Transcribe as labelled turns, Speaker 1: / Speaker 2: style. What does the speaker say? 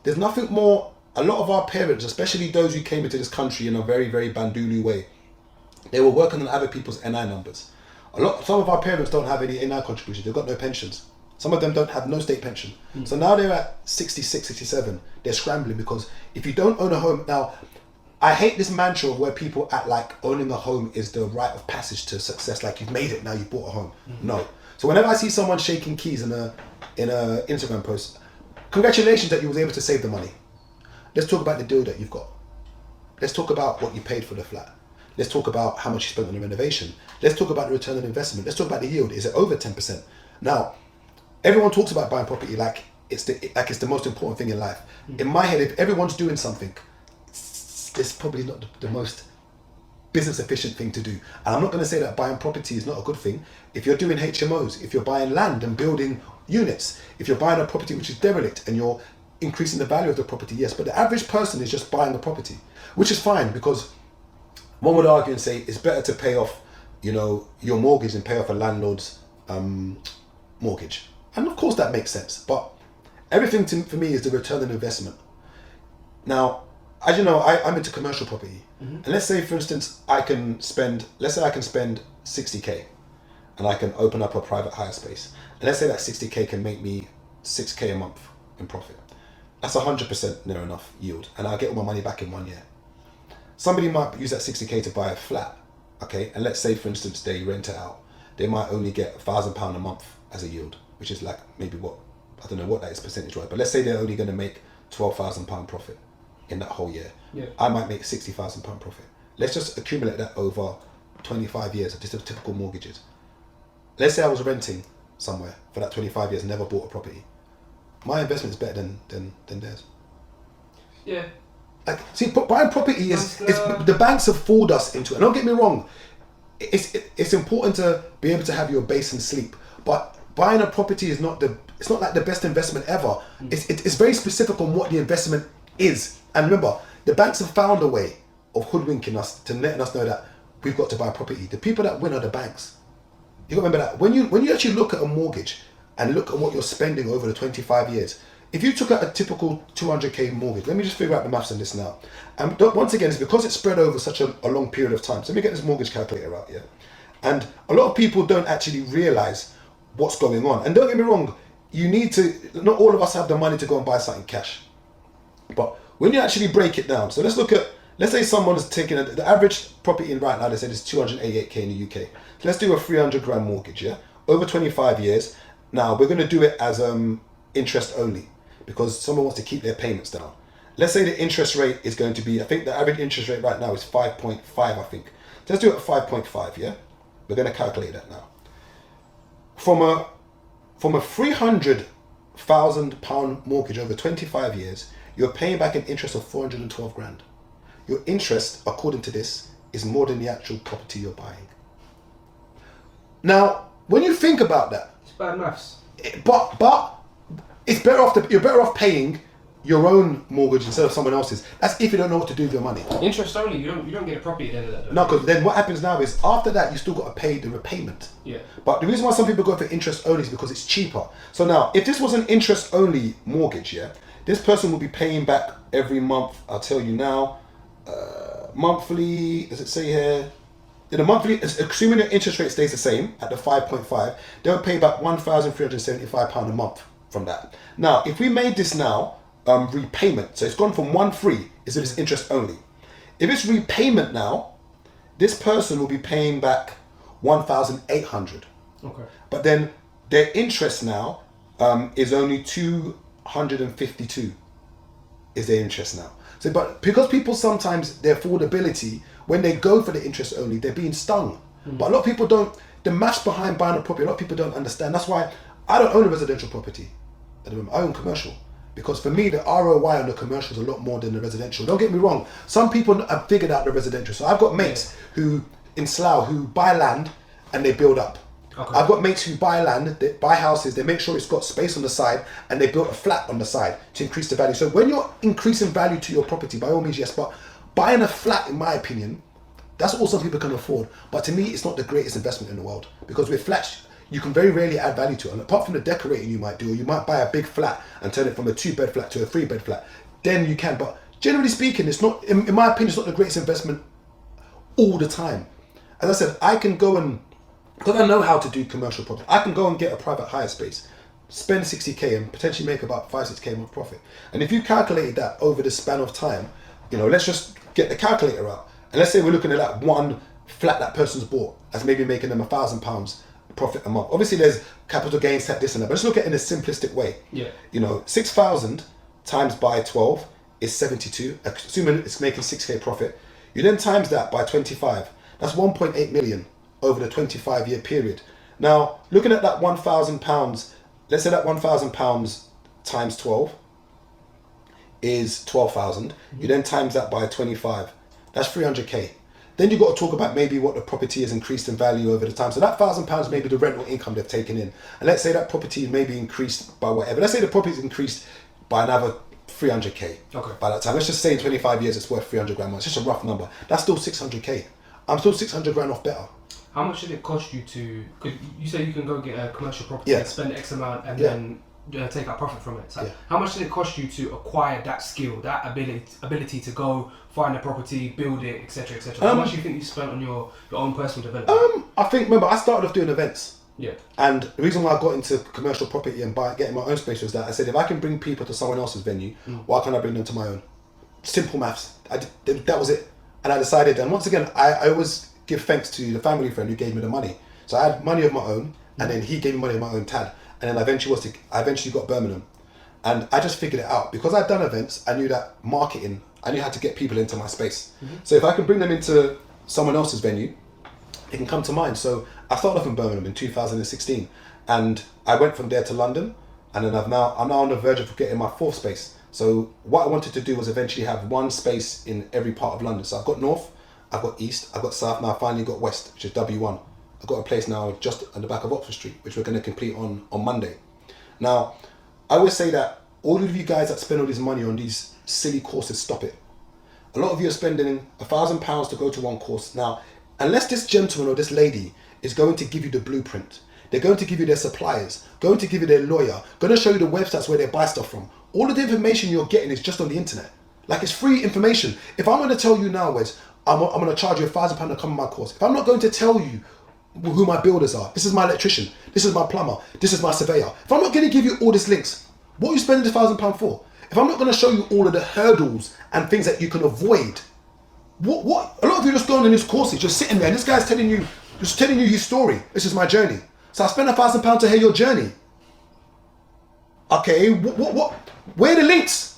Speaker 1: there's nothing more. A lot of our parents, especially those who came into this country in a very, very Bandulu way, they were working on other people's NI numbers. Some of our parents don't have any NI contributions. They've got no pensions. Some of them don't have no state pension. So now they're at 66, 67. They're scrambling because if you don't own a home now, I hate this mantra of where people act like owning a home is the rite of passage to success. Like you've made it now, you've bought a home. No. So whenever I see someone shaking keys in a Instagram post, congratulations that you was able to save the money. Let's talk about the deal that you've got. Let's talk about what you paid for the flat. Let's talk about how much you spent on the renovation. Let's talk about the return on investment. Let's talk about the yield. Is it over 10%? Now, everyone talks about buying property like it's the most important thing in life. In my head, if everyone's doing something, it's probably not the most business efficient thing to do. And I'm not going to say that buying property is not a good thing. If you're doing HMOs, if you're buying land and building units, if you're buying a property which is derelict and you're increasing the value of the property, yes. But the average person is just buying the property, which is fine because one would argue and say it's better to pay off, your mortgage and pay off a landlord's mortgage. And of course that makes sense. But everything for me is the return on investment. Now, as you know, I'm into commercial property. And let's say, for instance, I can spend 60k and I can open up a private hire space. And let's say that 60k can make me 6k a month in profit. That's 100% near enough yield. And I'll get all my money back in 1 year. Somebody might use that 60k to buy a flat, okay? And let's say, for instance, they rent it out. They might only get £1,000 a month as a yield, which is like maybe I don't know what that is percentage-wise, but let's say they're only going to make £12,000 profit in that whole year.
Speaker 2: Yeah.
Speaker 1: I might make £60,000 profit. Let's just accumulate that over 25 years of just a typical mortgages. Let's say I was renting somewhere for that 25 years and never bought a property. My investment is better than theirs.
Speaker 2: Yeah.
Speaker 1: Like, see, buying property is the banks have fooled us into it. And don't get me wrong, it's important to be able to have your base and sleep, but buying a property is not like the best investment ever. It's very specific on what the investment is. And remember, the banks have found a way of hoodwinking us to letting us know that we've got to buy property. The people that win are the banks. You got to remember that when you actually look at a mortgage and look at what you're spending over the 25 years. If you took out a typical 200k mortgage, let me just figure out the maths on this now. And once again, it's because it's spread over such a long period of time. So let me get this mortgage calculator out, yeah? And a lot of people don't actually realise what's going on. And don't get me wrong, not all of us have the money to go and buy something cash. But when you actually break it down, so let's say someone's taking the average property in right now, they said is 288k in the UK. So let's do a 300 grand mortgage, yeah? Over 25 years. Now, we're going to do it as interest only because someone wants to keep their payments down. Let's say the interest rate is going to be, I think the average interest rate right now is 5.5, I think. So let's do it at 5.5, yeah? We're going to calculate that now. From a £300,000 mortgage over 25 years, you're paying back an interest of 412 grand. Your interest, according to this, is more than the actual property you're buying. Now, when you think about that,
Speaker 2: It's bad maths.
Speaker 1: but it's better off. You're better off paying your own mortgage instead of someone else's. That's if you don't know what to do with your money.
Speaker 2: Interest only. You don't get a property at the end of that.
Speaker 1: No, because then what happens now is after that you still got to pay the repayment.
Speaker 2: Yeah.
Speaker 1: But the reason why some people go for interest only is because it's cheaper. So now, if this was an interest only mortgage, yeah, this person will be paying back every month. I'll tell you now, monthly. Does it say here? In the monthly, assuming the interest rate stays the same at the 5.5, they'll pay back £1,375 a month from that. Now, if we made this now repayment, so it's gone from 1.3 is if it's interest only. If it's repayment now, this person will be paying back 1,800.
Speaker 2: Okay.
Speaker 1: But then their interest now is only 252 is their interest now. So, but because people sometimes, their affordability, when they go for the interest only, they're being stung. But a lot of people don't, the maths behind buying a property, a lot of people don't understand. That's why I don't own a residential property at the moment. I own commercial. Because for me, the ROI on the commercial is a lot more than the residential. Don't get me wrong. Some people have figured out the residential. So I've got mates who, in Slough, who buy land and they build up.
Speaker 2: Okay.
Speaker 1: I've got mates who buy land, they buy houses, they make sure it's got space on the side, and they build a flat on the side to increase the value. So when you're increasing value to your property, by all means, yes, but buying a flat, in my opinion, that's all some people can afford. But to me, it's not the greatest investment in the world. Because with flats, you can very rarely add value to it. And apart from the decorating you might do, or you might buy a big flat and turn it from a 2-bed flat to a 3-bed flat, then you can. But generally speaking, it's not, in my opinion, it's not the greatest investment all the time. As I said, I can go and, because I know how to do commercial property, I can go and get a private hire space, spend 60k and potentially make about 5-6k more profit. And if you calculate that over the span of time, let's just get the calculator out. And let's say we're looking at that one flat that person's bought as maybe making them £1,000 profit a month. Obviously there's capital gains, tax, this and that, but let's look at it in a simplistic way.
Speaker 2: Yeah.
Speaker 1: 6,000 times by 12 is 72, assuming it's making 6k profit. You then times that by 25, that's 1.8 million over the 25-year period. Now, looking at that £1,000, let's say that £1,000 times 12 is 12,000. You then times that by 25, that's 300k. Then you've got to talk about maybe what the property has increased in value over the time. So that £1,000 may be the rental income they've taken in. And let's say that property may be increased by whatever. Let's say the property's increased by another 300k.
Speaker 2: Okay.
Speaker 1: By that time, let's just say in 25 years it's worth 300 grand. It's just a rough number. That's still 600k. I'm still 600 grand off better.
Speaker 2: How much did it cost you to? Because you say you can go get a commercial property
Speaker 1: Yeah.
Speaker 2: and spend X amount and
Speaker 1: Yeah.
Speaker 2: then take out profit from it. So
Speaker 1: Yeah.
Speaker 2: how much did it cost you to acquire that skill, that ability to go find a property, build it, etc., etc.? How much do you think you spent on your own personal development?
Speaker 1: I think, remember, I started off doing events.
Speaker 2: Yeah.
Speaker 1: And the reason why I got into commercial property and getting my own space was that I said, if I can bring people to someone else's venue, why can't I bring them to my own? Simple maths. That was it. And I decided, and once again, I always give thanks to the family friend who gave me the money. So I had money of my own, and then he gave me money of my own tad. And then I eventually got Birmingham. And I just figured it out. Because I'd done events, I knew that marketing, I knew how to get people into my space. So if I can bring them into someone else's venue, they can come to mine. So I started off in Birmingham in 2016, and I went from there to London, and then I'm now on the verge of getting my 4th space. So what I wanted to do was eventually have one space in every part of London. So I've got North, I've got East, I've got South, now I finally got West, which is W1. I've got a place now just on the back of Oxford Street, which we're going to complete on Monday. Now, I always say that all of you guys that spend all this money on these silly courses, stop it. A lot of you are spending £1,000 to go to one course. Now, unless this gentleman or this lady is going to give you the blueprint, they're going to give you their suppliers, going to give you their lawyer, going to show you the websites where they buy stuff from. All of the information you're getting is just on the internet. Like, it's free information. If I'm going to tell you now, Wes, I'm going to charge you £1,000 to come on my course. If I'm not going to tell you who my builders are, this is my electrician, this is my plumber, this is my surveyor. If I'm not going to give you all these links, what are you spending the £1,000 for? If I'm not going to show you all of the hurdles and things that you can avoid, what? A lot of you just going in these courses, just sitting there, and this guy's telling you his story. This is my journey. So I spent £1,000 to hear your journey. Okay, what? Where are the links?